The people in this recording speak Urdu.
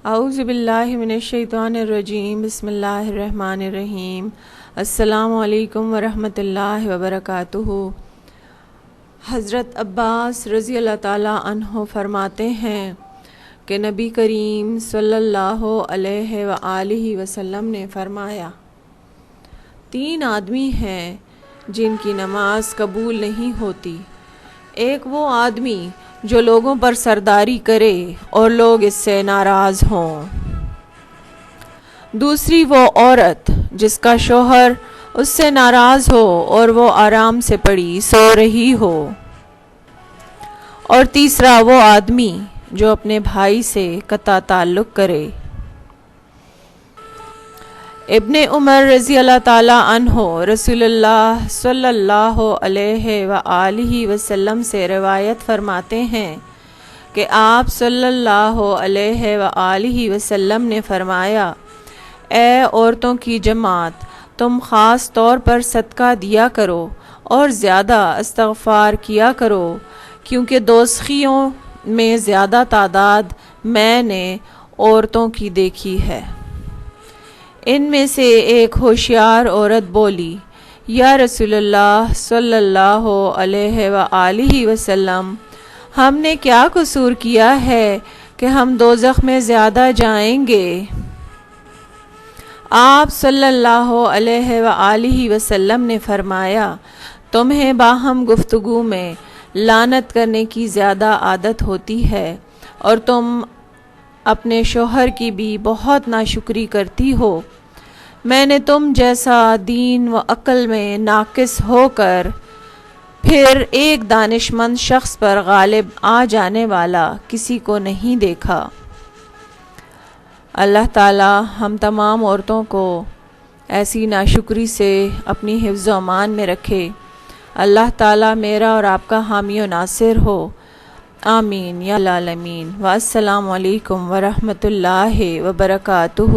اعوذ باللہ من الشیطان الرجیم بسم اللہ الرحمن الرحیم السلام علیکم ورحمۃ اللہ وبرکاتہ۔ حضرت عباس رضی اللہ تعالیٰ عنہ فرماتے ہیں کہ نبی کریم صلی اللہ علیہ وآلہ وسلم نے فرمایا، 3 آدمی ہیں جن کی نماز قبول نہیں ہوتی۔ ایک وہ آدمی جو لوگوں پر سرداری کرے اور لوگ اس سے ناراض ہوں۔ دوسری وہ عورت جس کا شوہر اس سے ناراض ہو اور وہ آرام سے پڑی سو رہی ہو۔ اور تیسرا وہ آدمی جو اپنے بھائی سے قطع تعلق کرے۔ ابن عمر رضی اللہ تعالیٰ عنہ رسول اللہ صلی اللہ علیہ وآلہ وسلم سے روایت فرماتے ہیں کہ آپ صلی اللہ علیہ وآلہ وسلم نے فرمایا، اے عورتوں کی جماعت، تم خاص طور پر صدقہ دیا کرو اور زیادہ استغفار کیا کرو، کیونکہ دوزخیوں میں زیادہ تعداد میں نے عورتوں کی دیکھی ہے۔ ان میں سے ایک ہوشیار عورت بولی، یا رسول اللہ صلی اللہ علیہ وآلہ وسلم، ہم نے کیا قصور کیا ہے کہ ہم دوزخ میں زیادہ جائیں گے؟ آپ صلی اللہ علیہ وآلہ وسلم نے فرمایا، تمہیں باہم گفتگو میں لعنت کرنے کی زیادہ عادت ہوتی ہے اور تم اپنے شوہر کی بھی بہت ناشکری کرتی ہو۔ میں نے تم جیسا دین و عقل میں ناقص ہو کر پھر ایک دانش مند شخص پر غالب آ جانے والا کسی کو نہیں دیکھا۔ اللہ تعالی ہم تمام عورتوں کو ایسی ناشکری سے اپنی حفظ و امان میں رکھے۔ اللہ تعالی میرا اور آپ کا حامی و ناصر ہو، آمین یا العالمین۔ والسلام علیکم ورحمۃ اللہ وبرکاتہ۔